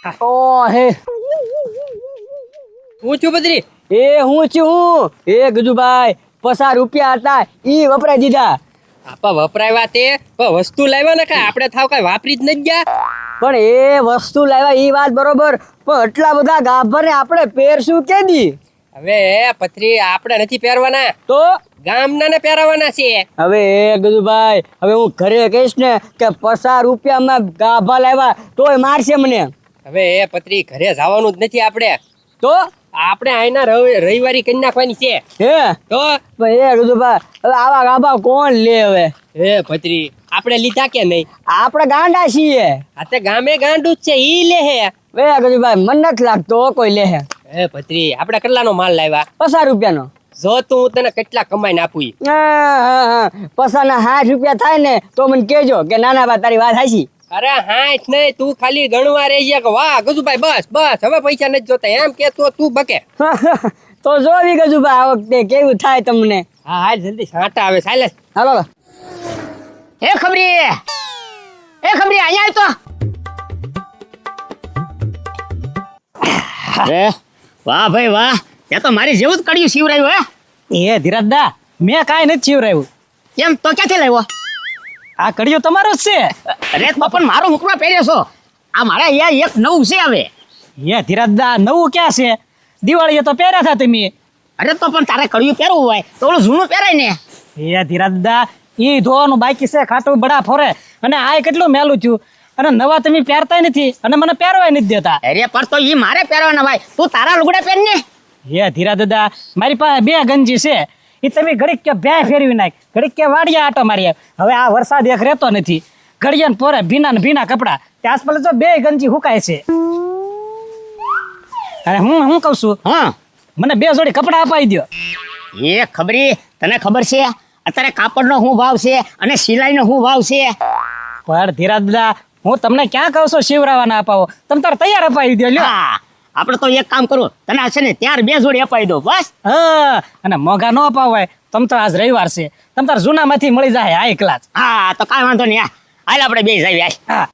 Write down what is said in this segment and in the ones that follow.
ઓ હે હું છું બદ્રી. હું છું ગજુભાઈ 50 રૂપિયા હતા ઈ વપરાઈ દીધા. આપા વપરાવ્યા તે પણ વસ્તુ લાવ્યા ને કા આપણે થાવ કઈ વાપરી જ નથી ગયા. પણ એ વસ્તુ લાવ્યા ઈ વાત બરોબર, પણ એટલા બધા ગાભરને આપણે પહેરશું કેદી? હવે પથરી આપણે નથી પહેરવાના, તો ગામના ને પહેરવાના છે. હવે ગજુભાઈ હવે હું ઘરે કહીશ ને કે 50 રૂપિયામાં ગાભા લાવ્યા તોય મારશે મને. હવે પથરી ઘરે જવાનું જ નથી આપણે, તો આપણે આઈના રવિવારી કરી નાખવાની છે. હે તો ગજુભાઈ હવે આવા ગાભા કોણ લે? હવે હે પથરી આપણે લીધા કે નહીં? આપણે ગાંડા છીએ. આ તે ગામે ગાંડું જ છે, ઈ લે હે. ગજુભાઈ મને નથી લાગતો કોઈ લે હે. હે પથરી આપણે કેટલાનો માલ લાવ્યા? 50 રૂપિયાનો. જો તું હું તને કેટલા કમાઈને આપું ઈ. 50 ના 60 રૂપિયા થાય ને તો મને કેજો કે નાના બા તારી વાત હાચી. અરે હાઠ નહીં, તું ખાલી ગણવા રહી ગયા કે વાહ ગજુભાઈ બસ બસ હવે પૈસા નથી જોતા એમ કે તો તું બકે. તો જોવી ગજુભાઈ આ વખતે કેવું થાય તમને. હા હાલ જલ્દી સાટા આવે ચાલે. હાલો એ ખબરી અહીંયા તો અરે વાહ ભાઈ વાહ, તે તો મારી જેવું જ કડિયું શિવરાયું હે. એ ધીરજદા મેં કાંઈ નથી છીવરાયું. કેમ તો ક્યાંથી લાવ્યો? આ કડિયો તમારો જ છે. અરે તો પણ મારો મુકમાં પહેર્યો છો. આ મારે અહીંયા એક નવું છે હવે. એ ધીરજદા નવું ક્યાં છે? દિવાળીએ તો પહેર્યા હતા તમે. અરે તો પણ તારે કડિયું પહેરવું હોય તો ઓલું જૂનું પહેરાય ને. એ ધીરજદા ઈ ધોવાનું બાકી છે, ખાટું બડા ફોરે અને આ કેટલું મેલું છું અને નવા તમે પહેરતા નથી અને મને પહેરવાય નથી દેતા. અરે પણ તો ઈ મારે પહેરવાના ભાઈ, તું તારા લુગડા પહેર ને. એ ધીરજદા મારી પાસે 2 ગંજી છે, એ તમે ઘડીક કે બે ફેરવી નાખ, ઘડીક કે વાડિયા આટો મારી. હવે આ વરસાદ એક રહેતો નથી, ઘડિયા ને પોરે ભીના ને ભીના કપડા ત્યાં આસપાસ જો 2 ગંજી હુકાય છે. અને હું કહું છું હા મને 2 જોડી કપડા અપાઈ દો. એ ખબરી તને ખબર છે અત્યારે કાપડનો શું ભાવ છે અને સિલાઈનો શું ભાવ છે? પણ ધીરજદા હું તમને ક્યાં કહું છું શિવરાવાના અપાવો, તમે તાર તૈયાર અપાવી દો લ્યો. હા આપણે તો એક કામ કરું, તને છે ને ત્યાર 2 જોડી અપાઈ દો બસ. હા અને મોંઘા ન અપાવાય, તમ તો આજ રવિવાર છે, તમ તાર જૂનામાંથી મળી જાય હાઈ ક્લાસ. હા તો કાંઈ વાંધો નહીં, હાલ આપણે 2 જઈએ. હા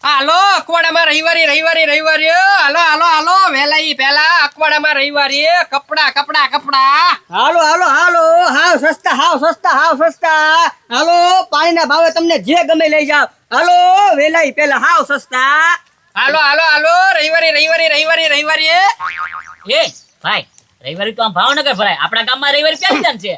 હાલો અકવાડામાં રવિવારી હાલો હાલો હાલો વેલા ઈ પહેલા અકવાડામાં રવિવારી કપડા કપડા કપડા. હાલો હાલો હાલો હાવ સસ્તા હાલો પાણીના ભાવે તમને જે ગમે લઈ જાવ. હાલો વેલાઈ પેલા હાવ સસ્તા. હાલો હાલો હાલો રવિવારી એ ભાઈ રવિવારી તો આમ ભાવનગર ભરાય, આપણા ગામમાં રવિવારી ક્યાં છે?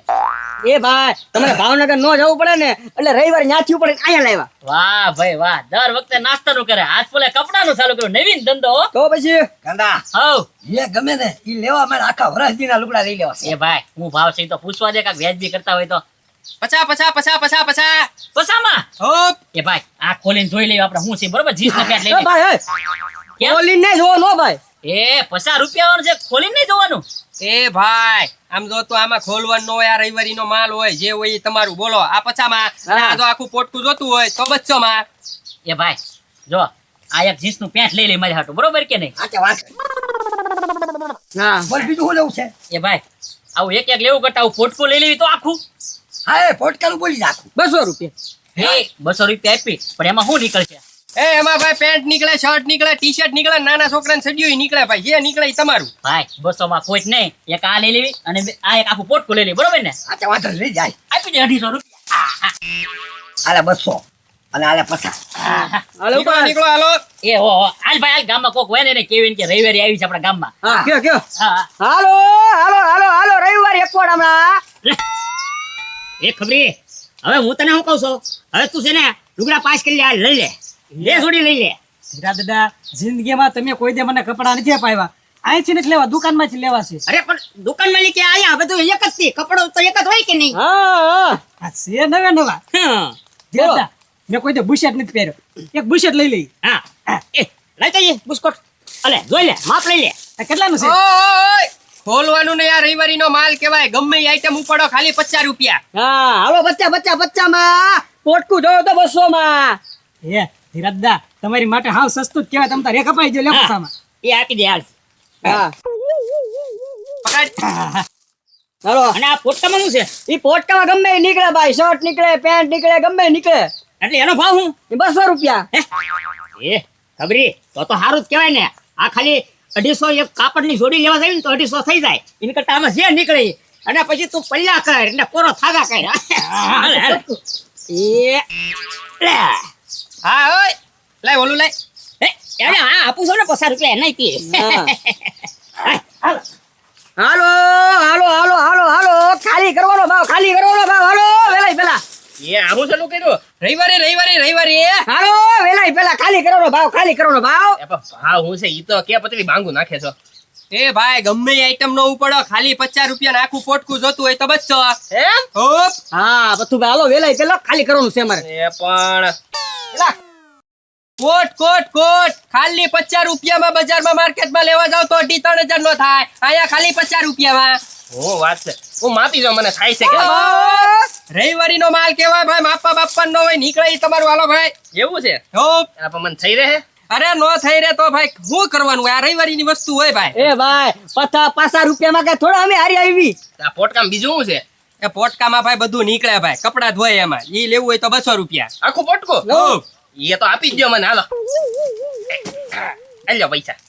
એ ભાઈ તમને ભાવનગર નો જવું પડે ને એટલે રવિવારે ન્યાથી પડે અહીંયા લાવ્યા. વાહ ભાઈ વાહ, દર વખતે નાસ્તાનું કરે, આજ પોલે કપડાનું ચાલુ કર્યું, નવીન ધંધો. તો પછી કાંદા હવ જે ગમે ને ઈ લેવા મને આખા વરસદીના લુગડા લઈ લેવા છે. એ ભાઈ હું ભાવ છે ઈ તો પૂછવા દે, કાક વ્યાજબી કરતા હોય તો. પછા પસામાં હોપ. એ ભાઈ આ ખોલીને જોઈ લઈએ આપણે શું છે, બરોબર? જીન્સ ના પેન્ટ લઈ એ લે. ભાઈ કેમ? બોલીને જો નો ભાઈ. એ 50 રૂપિયા વાળું છે, ખોલીને નહીં જોવાનું. એ ભાઈ આમ જો તો આમાં ખોલવાનું ન હોય, આ રવિવારી નો માલ હોય, જે હોય ઈ તમારું બોલો. આ પછામાં આ જો આખું પોટકું જોતું હોય તો 200 માં. એ ભાઈ જો આ એક જીન્સ નું પેન્ટ લઈ લે મારી હાટુ, બરોબર કે નહીં? આ કે વાત હા બોલ બીજું શું લેવું છે? એ ભાઈ આવું એક એક લેવું કરતા આવું પોટકું લઈ લેવી તો આખું. હા એ પોટકાનું બોલી નાખું. 200 રૂપિયા. એ 200 રૂપિયા આપી, પણ એમાં શું નીકળશે? એ એમાં ભાઈ પેન્ટ નીકળે, શર્ટ નીકળે, ટી શર્ટ નીકળે, નાના છોકરાને સડિયું નીકળે. ભાઈ જે નીકળે ઈ તમારું. ભાઈ 200 માં કોઈ જ નહીં, એક આ લઈ લેવી અને આ એક આખું પોટકું લઈ લેવી, બરોબર ને? આ કે વાંધો નહીં, લઈ જાય. આપી દે 250 રૂપિયા. આલે 200 અને આલે 50. હાલો નીકળો નીકળો હાલો. એ હો હો, હાલ ભાઈ હાલ, ગામમાં કોક હોય ને એને કેવીને કે રવિવારે આવી છે આપણા ગામમાં. હા કયો હા હાલો હાલો હાલો હાલો રવિવારે એકવાડામાં. એ ખબરી હવે હું તને શું કહું છું, હવે તું છે ને લુગડા પાસ કરી લે, હાલ લઈ લે, 2 જોડી લઈ લે. ધીરજદા જિંદગીમાં તમે કોઈ દે મને કપડા નથી અપાવ્યા, અહીંથી નથી લેવા, દુકાનમાંથી લેવા છે. અરે પણ દુકાન માં કે આયા બધું એક જ થી, કપડો તો એક જ હોય કે નહીં? હા આ છે નવા હા ધીરજદા મેં કોઈ દે બુશર્ટ નથી પહેર્યો, એક બુશર્ટ લઈ લઈ. હા એ લઈ જઈએ બુસ્કોટ, અલે જોઈ લે, માપ લઈ લે. આ કેટલાનું છે? ઓય ખોલવાનું ને આ રવિવારી નો માલ કહેવાય, ગમે ઈ આઈટમ ઉપાડો ખાલી 50 રૂપિયા. હા હાલો 50 માં પોટકું જોયો તો 200 માં. એ ધીરજદા તમારી માટે હાવ સસ્તું જ કહેવાય, તમે તારે એક અપાઈ દો લે પસામાં. એ આપી દે હાલ. હા પકડ. હાલો અને આ પોટકામાં શું છે? ઈ પોટકામાં ગમે ઈ નીકળે ભાઈ, શર્ટ નીકળે, પેન્ટ નીકળે, ગમે ઈ નીકળે. એટલે એનો ભાવ શું? ઈ 200 રૂપિયા. એ ખબરી તો સારું જ કહેવાય ને. આ ખાલી 250 એક કાપડની જોડી લેવા જાય ને તો 250 થઈ જાય. એની કરતા આમાં જે નીકળે અને પછી તું પલ્લા કર એટલે પોરો થાગા કર. હાલ, હાલ. એ લે. હા ઓય લાય ઓલું લાય. એ, એને આ આપું છું ને 50 રૂપિયા નહીં તી. હાલ. હાલો હાલો હાલો હાલો હાલો ખાલી કરવાનો ભાવ હાલો વેલાઈ પેલા એ આવું ચાલુ કર્યું રવિવારે હાલો વેલાઈ પેલા ખાલી કરવાનો ભાવ એ પણ ભાવ હું છે ઈ તો કે પતલી બાંગુ નાખે છો. એ ભાઈ ગમે એ આઈટમ નો ઉપડો ખાલી 50 રૂપિયા આખું પોટકું જોતું હોય તો બચશો એમ. હોપ હા બધું ભાઈ હાલો વેલાઈ પેલા ખાલી કરવાનું છે મારે એ પણ કોટ ખાલી 50 રૂપિયામાં બજારમાં માર્કેટમાં લેવા જાવ તો 2,000-3,000 નો થાય. અહીંયા ખાલી 50 રૂપિયામાં. ઓ વાત છે. હું માપી જાઉં મને થાય છે કે રવિવારી નો માલ કેવાય ભાઈ માપવા બાપા નો હોય નીકળે ઈ તમારું હાલો ભાઈ. એવું છે હોપ આ પણ મને થઈ રહે. અરે નો થઈ રહે તો ભાઈ શું કરવાનું આ રવિવારી ની વસ્તુ હોય ભાઈ. એ ભાઈ 50 રૂપિયામાં કઈ થોડા અમે હારી આવી આ પોટકામ બીજું શું છે? એ પોટકામાં ભાઈ બધું નીકળે ભાઈ કપડા ધોય એમાં ઈ લેવું હોય તો 200 રૂપિયા આખું પોટકો. એ તો આપી જ દો મને હાલો. આલ્યો પૈસા.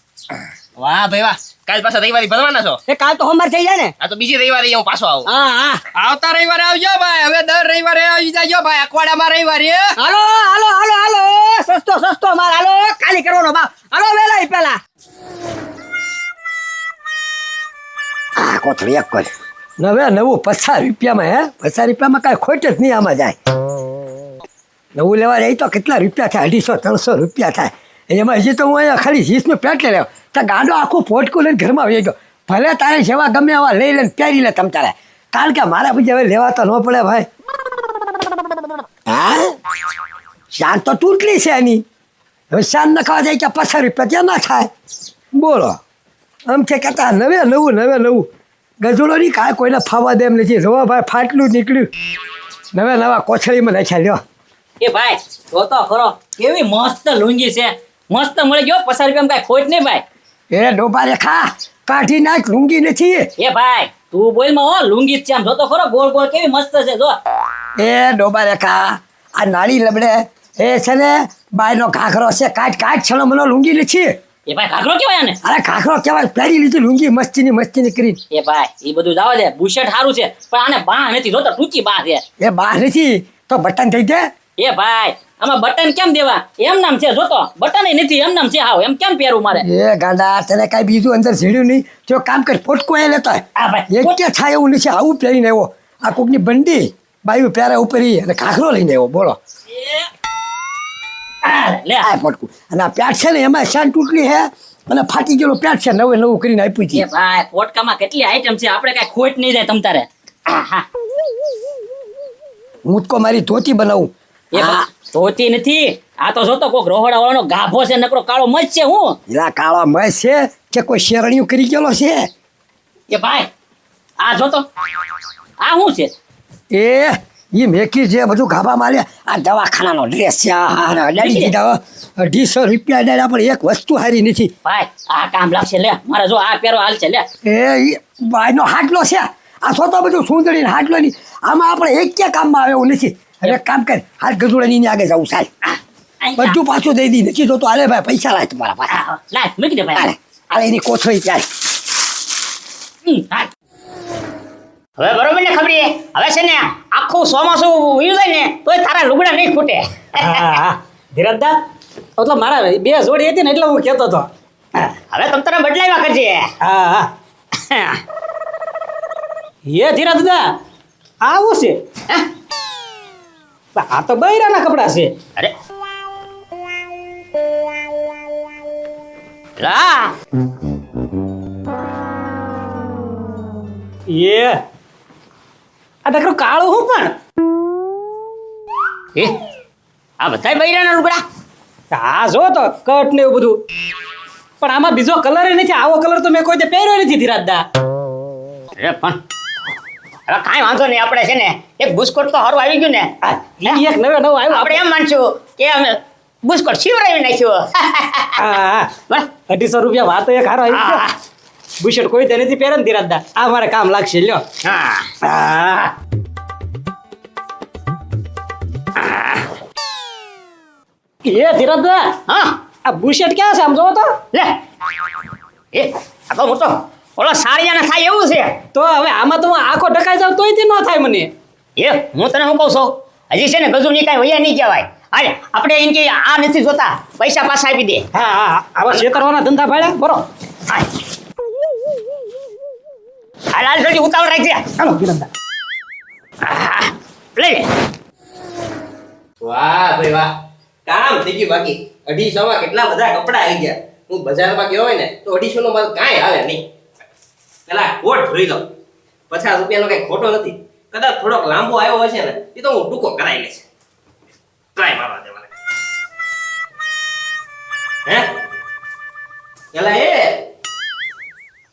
વાહ ભાઈ વાહ. કાલ પાછા રવિવારે ભરવાના છો? એ કાલ તો હોમર થઈ જાય ને. આ તો બીજી રવિવારે હું પાછો આવું. હા આવતા રવિવારે આવજો ભાઈ. હવે દર રવિવારે આવી જાજો ભાઈ અખવાડામાં રવિવારે. હાલો સસ્તો માલ હાલો ખાલી કરવાનો ભાવ હાલો વેલાઈ પેલા આ કોથળી એક કોઈ નવું 50 રૂપિયામાં 50 રૂપિયામાં કાંઈ ખોટ જ નહીં આમાં જાય. નવું લેવા જાય તો કેટલા રૂપિયા થાય 250-300 રૂપિયા થાય. એમાં હજી તો હું અહીંયા ખાલી 20નું પેટ લઈ લેવા તો ગાડો આખું પોટકું લઈને ઘરમાં આવી ગયો. ભલે તારે જેવા ગમે એવા લઈ લઈને પહેરી લે તમ તારે. કારણ કે મારા પછી હવે લેવા તો ન પડે ભાઈ. હા શાન તો તૂટલી છે એની. હવે શાન ન ખાવા જાય કે 50 રૂપિયા ત્યાં ના થાય. બોલો આમ છે કહેતા નવું ગજોડો નહીં કાંઈ કોઈને ફાવા દે એમ નથી. જોવા ભાઈ ફાટલું નીકળ્યું. નવા કોથળીમાં નાખ્યા લ્યો. એ ભાઈ તો ખરો કેવી મસ્ત લુંગી છે. મસ્ત મળી ગયો 50 રૂપિયામાં કાંઈ ખોટ નહીં ભાઈ. એ ડોબા રેખા કાઢી નાખ લુંગી નથી. એ ભાઈ તું બોલ માં હો લુંગી જ છે આમ જો તો ખરો ગોળ કેવી મસ્ત છે જો. એ ડોબા રેખા આ નાળી લબડે એ છે ને બાયનો ઘાઘરો છે કાઢ છણો મનો લુંગી નથી. એ ભાઈ ઘાઘરો કેવાય ને? અરે ઘાઘરો કહેવાય પહેરી લીધી લુંગી મસ્તીની કરીને. એ ભાઈ એ બધું જાવા દે બુશર્ટ સારું છે પણ આને બાહ નથી જોતો ટૂંકી બાહ છે. એ બહાર નથી તો બટન થઈ જાય. એ ભાઈ આમાં બટન કેમ દેવા એમ નામ છે જોતો બટન નથી એમ નામ છે હાવ એમ કેમ પહેરવું મારે? એ ગાંડા તને કાંઈ બીજું અંદર ઝીડ્યું નહીં તો કામ કર પોટકો એ લેતો હા ભાઈ એક કે થાય એવું નથી. આવું પહેરીને આવ્યો આ કોકની બંડી બાયું પહેરા ઉપર અને ઘાઘરો લઈને આવ્યો. બોલો લે આ પોટકું અને આ પેટ છે ને એમાં શાન તૂટલી હે અને ફાટી ગયેલું પેટ છે નવું કરીને આપ્યું છે. એ ભાઈ પોટકામાં કેટલી આઈટમ છે આપણે કાંઈ ખોટ નહીં જાય તમ તારે. હા હું તો મારી ધોતી બનાવું. એ ભાઈ ધોતી નથી આ તો જોતો કોક રોહડા વાળાનો ગાભો છે નકરો કાળો મચ છે હું. એલા કાળા મસ છે કે કોઈ શેરણીયું કરી ગયેલો છે. એ ભાઈ આ જોતો આ શું છે? એ મેકી જે બધું ગાભા માર્યા આ દવાખાનાનો ડ્રેસ છે. અડાડી દીધા 250 રૂપિયા અડાડ્યા પણ એક વસ્તુ હારી નથી. ભાઈ આ કામ લાગશે લે મારે જો આ પહેરો હાલ છે લે. એ ભાઈનો હાટલો છે આ તો બધું સુંદરીને હાટલો નહીં. આમાં આપણે એક કે કામમાં આવે એવું નથી. હવે કામ કર હાલ ગજોડાની આગળ જવું સાહેબ બધું પાછું દઈ દી નથી જોતો. હાલે ભાઈ પૈસા લાય તમારા પાસે. લાય મૂકી દે ભાઈ. હાલે એની કોથળી ચાલ. હાલ. હવે બરોબર ને ખબરી હવે છે ને આખું ચોમાસું ઉયું જાય ને તોય તારા લુગડા નહીં ખૂટે. ધીરજદા એટલે મારા 2 જોડી હતી ને એટલે હું કહેતો હતો. હવે તમ તારે બદલાવ્યા કરજે. હા એ ધીરજદા આવું છે આ તો બૈરાના કપડા છે. અરે લા એ આ નકરું કાળું હું પણ એ આ બધા બૈરાના લુગડા. આ જો તો કટ ને એવું બધું પણ આમાં બીજો કલર નથી. આવો કલર તો મેં કોઈ દે પહેર્યો નથી ધીરજદા. અરે પણ હવે કાંઈ વાંધો નહીં આપણે છે ને એક બુસ્કોટ તો હારું આવી ગયું ને. એક નવો આવ્યો આપણે એમ માનશું કે અમે બુસ્કોટ શિવરાવી નાખ્યું. હા 250 રૂપિયા વાત એક હારો આવી ગયો. બુશર્ટ કોઈ દે નથી પહેરે ને ધીરજદા આ મારે કામ લાગશે લ્યો. હા એ ધીરજદા હા આ બુશેટ ક્યાં છે આમ જોવો તો લે એ આ તો મોટો ઓલો સારિયાના થાય એવું છે. તો હવે આમાં તો હું આખો ઢકાઈ જાઉં તોય તે ન થાય મને. એ હું તને શું કહું છું, હજી છે ને ગજુની કાંઈ વૈયા નહીં કહેવાય. હાલે આપણે એમ કે આ નથી જોતા, પૈસા પાછા આપી દે. હા હા આવા છેતરવાના ધંધા ભાડ્યા બરો. હાલ હાલ જલ્દી ઉતાવળ રાખજે. હાલો ગિરંદા. લઈ લે. વાહ ભાઈ વાહ, કામ થઈ ગયું. બાકી 250 માં કેટલા બધા કપડા આવી ગયા. હું બજારમાં ગયો હોય ને તો 250 નો માલ કાંઈ હાલે નહીં. પેલા કોટ જોઈ લો, 50 રૂપિયાનો કઈ ખોટો નથી. કદાચ થોડોક લાંબો આવ્યો હશે ને એ તો હું ટૂંકો કરાવી લઈશ. ટ્રાય મારવા દે મને. હે પેલા એ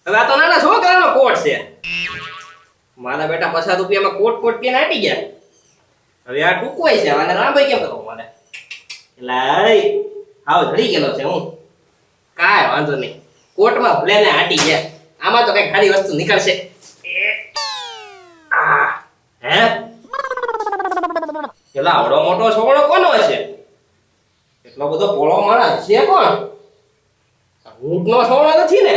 હવે આ તો નાના છોકરાનો કોટ છે. મારા બેટા 50 રૂપિયામાં કોટ કોટ કે નાટી ગયા. હવે આ ટૂંકો છે, આને લાંબો કેમ કરવો મારે? એટલે હાવ ધડી ગયેલો છે હું. કાંઈ વાંધો નહીં, કોટમાં ભલે ને આટી ગયા, આમાં તો કઈ ખાલી વસ્તુ નીકળશે. હે પેલા આવડો મોટો છોકરો કોનો હશે? એટલો બધો પોળો માણસ છે કોણ? ઊંટનો છોકરો નથી ને?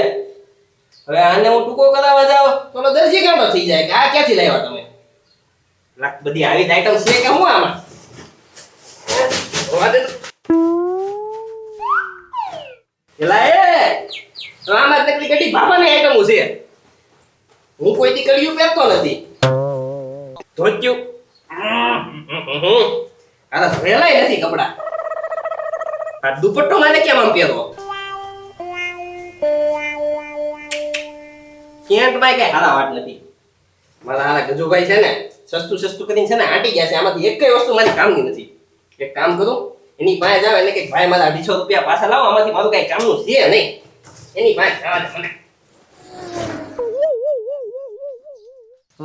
હવે આને હું ટૂંકો કરાવવા જાવ તો દરજી કાંડો થઈ જાય કે આ ક્યાંથી લાવ્યા તમે? બધી આવી આઈટમ છે કે હું આમાં? પેલા એ આમાં નકલી કડી બાબાની આઈટમો છે. હું કોઈ દી કડિયું પહેરતો નથી. ધોત્યું આ તો ભરેલાય નથી કપડા. આ દુપટ્ટો મારે કેમ આમ પહેરવો? કેન્ટમાં કઈ હારા વાત નથી. મારા હારા ગજુભાઈ છે ને સસ્તું સસ્તું કરીને છે ને આટી ગયા છે. આમાંથી એક વસ્તુ મારી કામની નથી. એક કામ કરું, એની પાસે જાવ એટલે કે ભાઈ મારા 250 રૂપિયા પાછા લાવો, આમાંથી મારું કઈ કામનું છે નહીં. એની પાસે જવા દે મને.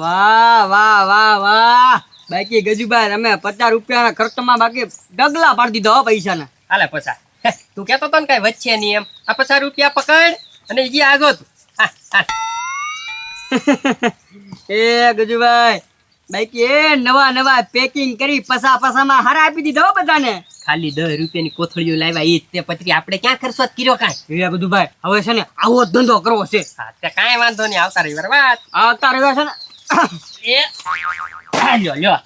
વાહ વાહ વાહ વાહ, બાકી ગજુભાઈ તમે 50 રૂપિયાના ખર્ચમાં બાકી ડગલા પાડી દીધો પૈસાના. હાલે પછા તું કેતો તો ને કઈ વચ્ચે નહીં એમ. આ 50 રૂપિયા પકડ અને ઈ આગો તું. એ ગજુભાઈ બાકી એ નવા નવા પેકિંગ કરી પસામાં હારા આપી દીધા હો બધાને. ખાલી 10 રૂપિયાની કોથળીઓ લાવ્યા ઈ તે પતરી આપણે ક્યાં ખર્ચો કર્યો કાંઈ? એ ગજુભાઈ હવે છે ને આવો જ ધંધો કરવો છે. હા તે કાંઈ વાંધો નહીં, આવતા રવિવાર વાત. આવતા રવિવાર છે ને એ લ્યો લ્યો.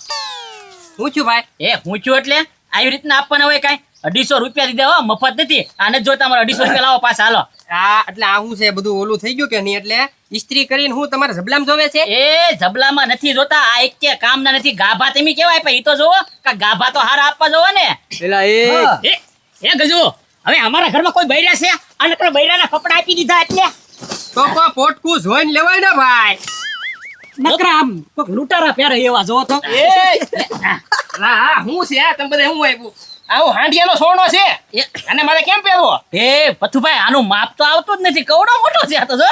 હું છું ભાઈ? એ હું છું એટલે આવી રીતના આપવાના હોય કાંઈ? 250 રૂપિયા દીધા હો, મફત નથી. આને જો તમારે 250 રૂપિયા લાવો પાછા હાલો. આ એટલે આ હું છે બધું ઓલું થઈ ગયું કે નહીં? એટલે ઇસ્ત્રી કરીને હું તમારે જબલામ જોવે છે? એ જબલામાં નથી જોતા, આ એક કે કામના નથી. ગાભા તમે કેવાય પણ ઈ તો જોવો કે ગાભા તો હારા આપવા જોવો ને. પેલા એ ગજુ, હવે અમારા ઘરમાં કોઈ બૈરા છે અને કોઈ બૈરાના કપડા આપી દીધા એટલે તો કોઈ પોટકું જોઈને લેવાય ને ભાઈ. નકરા આમ કોક લૂંટારા પહેરે એવા જોવો તો. હા હું છે આ તમે બધા હું આપ્યું? આવું હાંડિયાનો સોનો છે અને મારે કેમ પહેરવો? એ પથુભાઈ આનું માપ તો આવતું જ નથી, કવડો મોટો છે આ તો જો.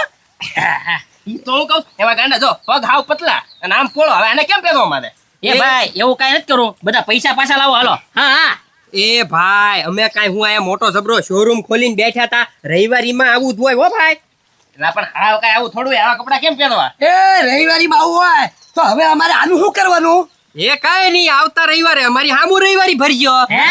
ઈ તો હું કહું એવા ગાંડા જો પગ હાવ પતલા અને આમ પોળો. હવે આને કેમ પહેરવો મારે? એ ભાઈ એવું કાંઈ નથી કરવું, બધા પૈસા પાછા લાવો હાલો. હા હા એ ભાઈ અમે કાંઈ હું અહીંયા મોટો જબરો શોરૂમ ખોલીને બેઠા હતા. રવિવારીમાં આવું જ હોય હો ભાઈ. એટલે પણ હાવ કાંઈ આવું થોડું આવા કપડા કેમ પહેરવા? એ રવિવારીમાં આવું હોય તો હવે અમારે આનું શું કરવાનું? એ કાંઈ નહીં, આવતા રવિવારે અમારી હામું રવિવારી ભરજો. હે